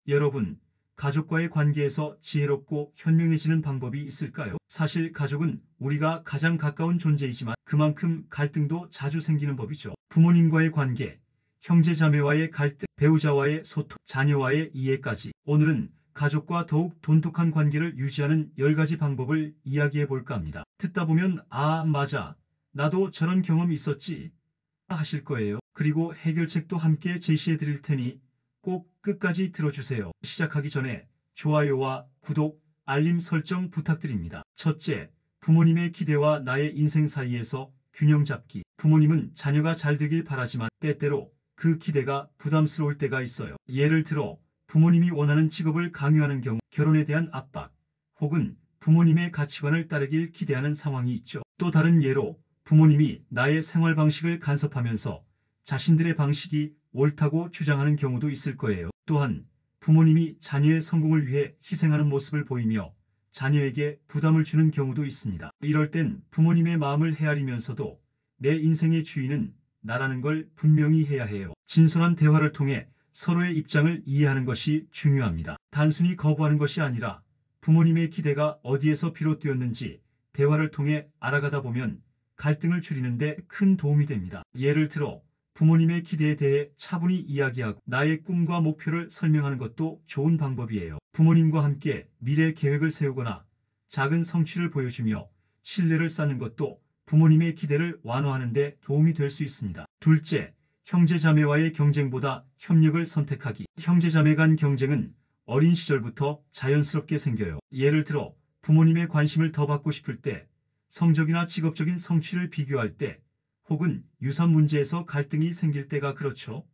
여러분, 가족과의 관계에서 지혜롭고 현명해지는 방법이 있을까요? 사실 가족은 우리가 가장 가까운 존재이지만 그만큼 갈등도 자주 생기는 법이죠. 부모님과의 관계, 형제자매와의 갈등, 배우자와의 소통, 자녀와의 이해까지. 오늘은 가족과 더욱 돈독한 관계를 유지하는 10가지 방법을 이야기해 볼까 합니다. 듣다 보면 아, 맞아. 나도 저런 경험 있었지 하실 거예요. 그리고 해결책도 함께 제시해 드릴 테니 꼭 끝까지 들어주세요. 시작하기 전에 좋아요와 구독, 알림 설정 부탁드립니다. 첫째, 부모님의 기대와 나의 인생 사이에서 균형 잡기. 부모님은 자녀가 잘 되길 바라지만 때때로 그 기대가 부담스러울 때가 있어요. 예를 들어 부모님이 원하는 직업을 강요하는 경우, 결혼에 대한 압박, 혹은 부모님의 가치관을 따르길 기대하는 상황이 있죠. 또 다른 예로 부모님이 나의 생활 방식을 간섭하면서 자신들의 방식이 옳다고 주장하는 경우도 있을 거예요. 또한 부모님이 자녀의 성공을 위해 희생하는 모습을 보이며 자녀에게 부담을 주는 경우도 있습니다. 이럴 땐 부모님의 마음을 헤아리면서도 내 인생의 주인은 나라는 걸 분명히 해야 해요. 진솔한 대화를 통해 서로의 입장을 이해하는 것이 중요합니다. 단순히 거부하는 것이 아니라 부모님의 기대가 어디에서 비롯되었는지 대화를 통해 알아가다 보면 갈등을 줄이는 데 큰 도움이 됩니다. 예를 들어 부모님의 기대에 대해 차분히 이야기하고 나의 꿈과 목표를 설명하는 것도 좋은 방법이에요. 부모님과 함께 미래 계획을 세우거나 작은 성취를 보여주며 신뢰를 쌓는 것도 부모님의 기대를 완화하는 데 도움이 될 수 있습니다. 둘째, 형제자매와의 경쟁보다 협력을 선택하기. 형제자매 간 경쟁은 어린 시절부터 자연스럽게 생겨요. 예를 들어 부모님의 관심을 더 받고 싶을 때, 성적이나 직업적인 성취를 비교할 때, 혹은 유산 문제에서 갈등이 생길 때가 그렇죠.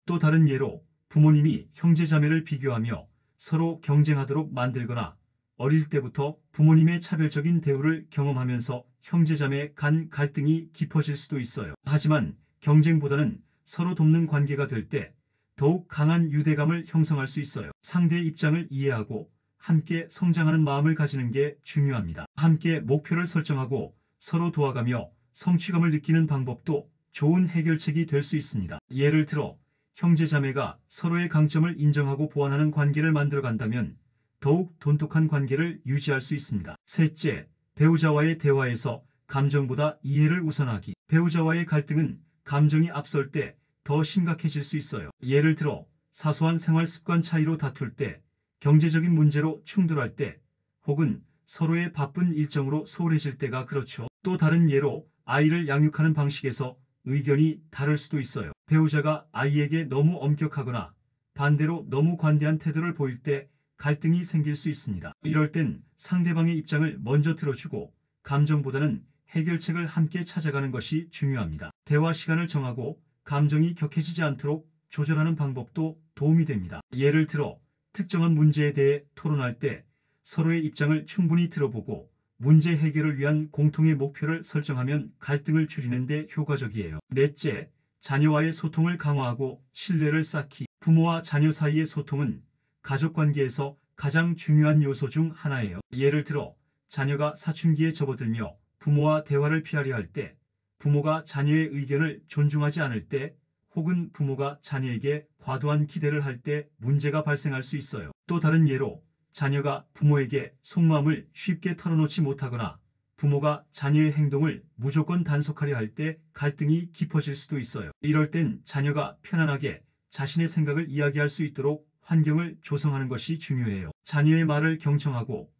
또 다른 예로 부모님이 형제자매를 비교하며 서로 경쟁하도록 만들거나 어릴 때부터 부모님의 차별적인 대우를 경험하면서 형제자매 간 갈등이 깊어질 수도 있어요. 하지만 경쟁보다는 서로 돕는 관계가 될 때 더욱 강한 유대감을 형성할 수 있어요. 상대의 입장을 이해하고 함께 성장하는 마음을 가지는 게 중요합니다. 함께 목표를 설정하고 서로 도와가며 성취감을 느끼는 방법도 좋은 해결책이 될 수 있습니다. 예를 들어 형제자매가 서로의 강점을 인정하고 보완하는 관계를 만들어간다면 더욱 돈독한 관계를 유지할 수 있습니다. 셋째, 배우자와의 대화에서 감정보다 이해를 우선하기. 배우자와의 갈등은 감정이 앞설 때 더 심각해질 수 있어요. 예를 들어 사소한 생활 습관 차이로 다툴 때, 경제적인 문제로 충돌할 때, 혹은 서로의 바쁜 일정으로 소홀해질 때가 그렇죠. 또 다른 예로 아이를 양육하는 방식에서 의견이 다를 수도 있어요. 배우자가 아이에게 너무 엄격하거나 반대로 너무 관대한 태도를 보일 때 갈등이 생길 수 있습니다. 이럴 땐 상대방의 입장을 먼저 들어주고 감정보다는 해결책을 함께 찾아가는 것이 중요합니다. 대화 시간을 정하고 감정이 격해지지 않도록 조절하는 방법도 도움이 됩니다. 예를 들어 특정한 문제에 대해 토론할 때 서로의 입장을 충분히 들어보고 문제 해결을 위한 공통의 목표를 설정하면 갈등을 줄이는 데 효과적이에요. 넷째, 자녀와의 소통을 강화하고 신뢰를 쌓기. 부모와 자녀 사이의 소통은 가족 관계에서 가장 중요한 요소 중 하나예요. 예를 들어 자녀가 사춘기에 접어들며 부모와 대화를 피하려 할 때, 부모가 자녀의 의견을 존중하지 않을 때, 혹은 부모가 자녀에게 과도한 기대를 할 때 문제가 발생할 수 있어요. 또 다른 예로 자녀가 부모에게 속마음을 쉽게 털어놓지 못하거나 부모가 자녀의 행동을 무조건 단속하려 할 때 갈등이 깊어질 수도 있어요. 이럴 땐 자녀가 편안하게 자신의 생각을 이야기할 수 있도록 환경을 조성하는 것이 중요해요. 자녀의 말을 경청하고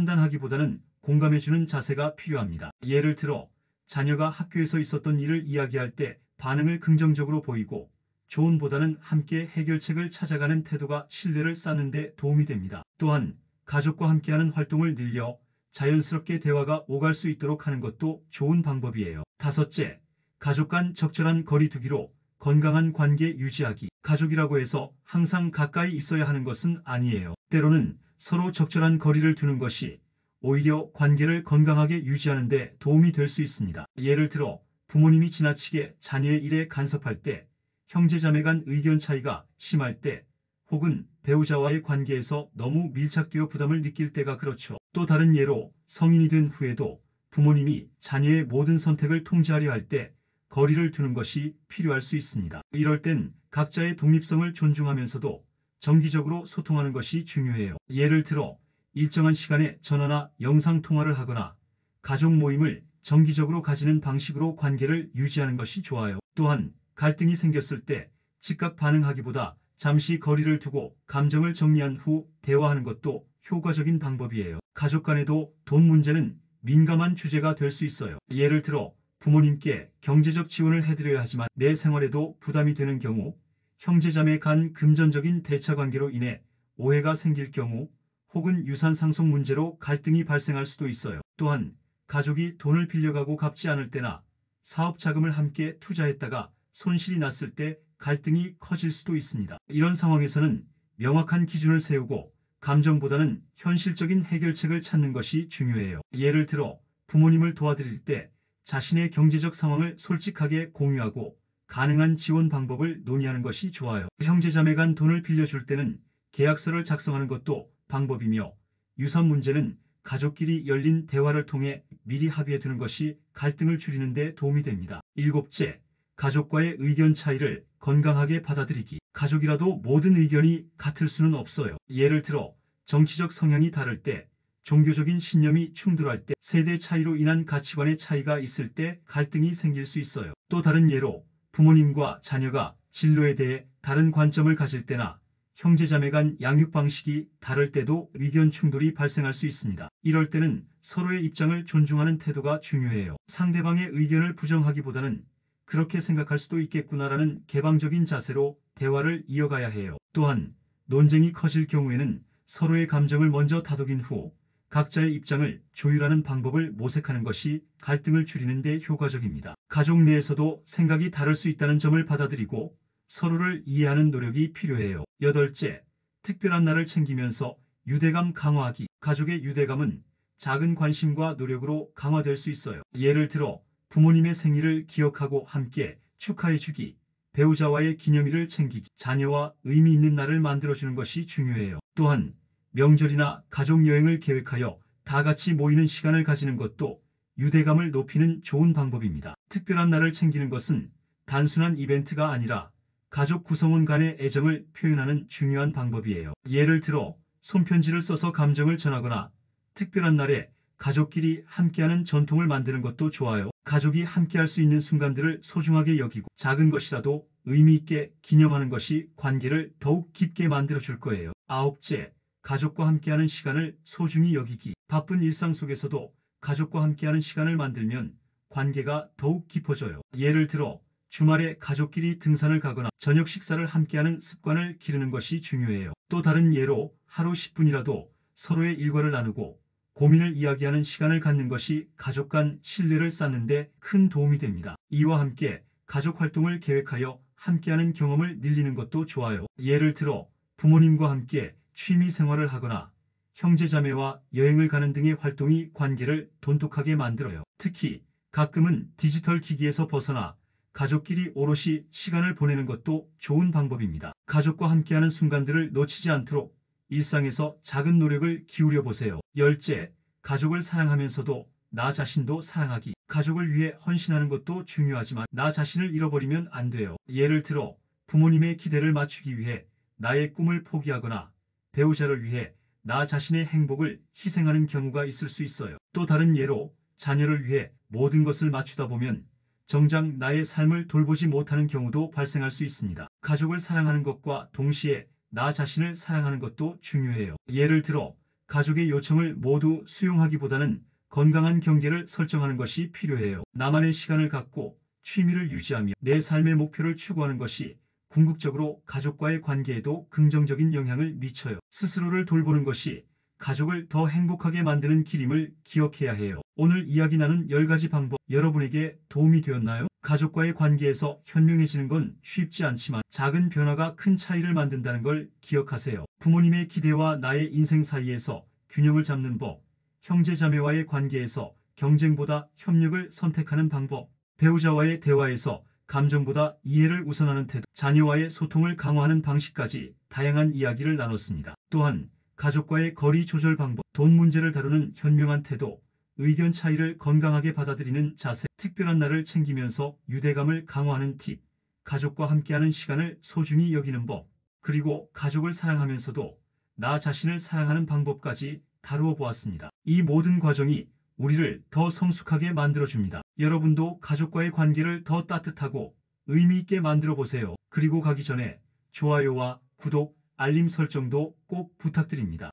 판단하기보다는 공감해주는 자세가 필요합니다. 예를 들어 자녀가 학교에서 있었던 일을 이야기할 때 반응을 긍정적으로 보이고 조언보다는 함께 해결책을 찾아가는 태도가 신뢰를 쌓는 데 도움이 됩니다. 또한 가족과 함께하는 활동을 늘려 자연스럽게 대화가 오갈 수 있도록 하는 것도 좋은 방법이에요. 다섯째, 가족 간 적절한 거리 두기로 건강한 관계 유지하기. 가족이라고 해서 항상 가까이 있어야 하는 것은 아니에요. 때로는 서로 적절한 거리를 두는 것이 오히려 관계를 건강하게 유지하는 데 도움이 될 수 있습니다. 예를 들어 부모님이 지나치게 자녀의 일에 간섭할 때, 형제자매 간 의견 차이가 심할 때, 혹은 배우자와의 관계에서 너무 밀착되어 부담을 느낄 때가 그렇죠. 또 다른 예로 성인이 된 후에도 부모님이 자녀의 모든 선택을 통제하려 할 때 거리를 두는 것이 필요할 수 있습니다. 이럴 땐 각자의 독립성을 존중하면서도 정기적으로 소통하는 것이 중요해요. 예를 들어 일정한 시간에 전화나 영상통화를 하거나 가족 모임을 정기적으로 가지는 방식으로 관계를 유지하는 것이 좋아요. 또한 갈등이 생겼을 때 즉각 반응하기보다 잠시 거리를 두고 감정을 정리한 후 대화하는 것도 효과적인 방법이에요. 가족 간에도 돈 문제는 민감한 주제가 될 수 있어요. 예를 들어 부모님께 경제적 지원을 해드려야 하지만 내 생활에도 부담이 되는 경우, 형제자매 간 금전적인 대차 관계로 인해 오해가 생길 경우, 혹은 유산 상속 문제로 갈등이 발생할 수도 있어요. 또한 가족이 돈을 빌려가고 갚지 않을 때나 사업 자금을 함께 투자했다가 손실이 났을 때 갈등이 커질 수도 있습니다. 이런 상황에서는 명확한 기준을 세우고 감정보다는 현실적인 해결책을 찾는 것이 중요해요. 예를 들어 부모님을 도와드릴 때 자신의 경제적 상황을 솔직하게 공유하고 가능한 지원 방법을 논의하는 것이 좋아요. 형제자매 간 돈을 빌려줄 때는 계약서를 작성하는 것도 방법이며, 유산 문제는 가족끼리 열린 대화를 통해 미리 합의해 두는 것이 갈등을 줄이는 데 도움이 됩니다. 일곱째, 가족과의 의견 차이를 건강하게 받아들이기. 가족이라도 모든 의견이 같을 수는 없어요. 예를 들어 정치적 성향이 다를 때, 종교적인 신념이 충돌할 때, 세대 차이로 인한 가치관의 차이가 있을 때 갈등이 생길 수 있어요. 또 다른 예로 부모님과 자녀가 진로에 대해 다른 관점을 가질 때나 형제자매 간 양육 방식이 다를 때도 의견 충돌이 발생할 수 있습니다. 이럴 때는 서로의 입장을 존중하는 태도가 중요해요. 상대방의 의견을 부정하기보다는 그렇게 생각할 수도 있겠구나라는 개방적인 자세로 대화를 이어가야 해요. 또한 논쟁이 커질 경우에는 서로의 감정을 먼저 다독인 후 각자의 입장을 조율하는 방법을 모색하는 것이 갈등을 줄이는 데 효과적입니다. 가족 내에서도 생각이 다를 수 있다는 점을 받아들이고 서로를 이해하는 노력이 필요해요. 여덟째, 특별한 날을 챙기면서 유대감 강화하기. 가족의 유대감은 작은 관심과 노력으로 강화될 수 있어요. 예를 들어 부모님의 생일을 기억하고 함께 축하해주기, 배우자와의 기념일을 챙기기, 자녀와 의미 있는 날을 만들어주는 것이 중요해요. 또한 명절이나 가족 여행을 계획하여 다 같이 모이는 시간을 가지는 것도 유대감을 높이는 좋은 방법입니다. 특별한 날을 챙기는 것은 단순한 이벤트가 아니라 가족 구성원 간의 애정을 표현하는 중요한 방법이에요. 예를 들어 손편지를 써서 감정을 전하거나 특별한 날에 가족끼리 함께하는 전통을 만드는 것도 좋아요. 가족이 함께할 수 있는 순간들을 소중하게 여기고 작은 것이라도 의미 있게 기념하는 것이 관계를 더욱 깊게 만들어 줄 거예요. 아홉째, 가족과 함께하는 시간을 소중히 여기기. 바쁜 일상 속에서도 가족과 함께하는 시간을 만들면 관계가 더욱 깊어져요. 예를 들어 주말에 가족끼리 등산을 가거나 저녁 식사를 함께하는 습관을 기르는 것이 중요해요. 또 다른 예로 하루 10분이라도 서로의 일과를 나누고 고민을 이야기하는 시간을 갖는 것이 가족 간 신뢰를 쌓는 데 큰 도움이 됩니다. 이와 함께 가족 활동을 계획하여 함께하는 경험을 늘리는 것도 좋아요. 예를 들어 부모님과 함께 취미 생활을 하거나 형제자매와 여행을 가는 등의 활동이 관계를 돈독하게 만들어요. 특히 가끔은 디지털 기기에서 벗어나 가족끼리 오롯이 시간을 보내는 것도 좋은 방법입니다. 가족과 함께하는 순간들을 놓치지 않도록 일상에서 작은 노력을 기울여 보세요. 열째, 가족을 사랑하면서도 나 자신도 사랑하기. 가족을 위해 헌신하는 것도 중요하지만 나 자신을 잃어버리면 안 돼요. 예를 들어 부모님의 기대를 맞추기 위해 나의 꿈을 포기하거나 배우자를 위해 나 자신의 행복을 희생하는 경우가 있을 수 있어요. 또 다른 예로 자녀를 위해 모든 것을 맞추다 보면 정작 나의 삶을 돌보지 못하는 경우도 발생할 수 있습니다. 가족을 사랑하는 것과 동시에 나 자신을 사랑하는 것도 중요해요. 예를 들어 가족의 요청을 모두 수용하기보다는 건강한 경계를 설정하는 것이 필요해요. 나만의 시간을 갖고 취미를 유지하며 내 삶의 목표를 추구하는 것이 궁극적으로 가족과의 관계에도 긍정적인 영향을 미쳐요. 스스로를 돌보는 것이 가족을 더 행복하게 만드는 길임을 기억해야 해요. 오늘 이야기 나눈 10가지 방법, 여러분에게 도움이 되었나요? 가족과의 관계에서 현명해지는 건 쉽지 않지만 작은 변화가 큰 차이를 만든다는 걸 기억하세요. 부모님의 기대와 나의 인생 사이에서 균형을 잡는 법, 형제자매와의 관계에서 경쟁보다 협력을 선택하는 방법, 배우자와의 대화에서 감정보다 이해를 우선하는 태도, 자녀와의 소통을 강화하는 방식까지 다양한 이야기를 나눴습니다. 또한 가족과의 거리 조절 방법, 돈 문제를 다루는 현명한 태도, 의견 차이를 건강하게 받아들이는 자세, 특별한 날을 챙기면서 유대감을 강화하는 팁, 가족과 함께하는 시간을 소중히 여기는 법, 그리고 가족을 사랑하면서도 나 자신을 사랑하는 방법까지 다루어 보았습니다. 이 모든 과정이 우리를 더 성숙하게 만들어줍니다. 여러분도 가족과의 관계를 더 따뜻하고 의미 있게 만들어 보세요. 그리고 가기 전에 좋아요와 구독, 알림 설정도 꼭 부탁드립니다.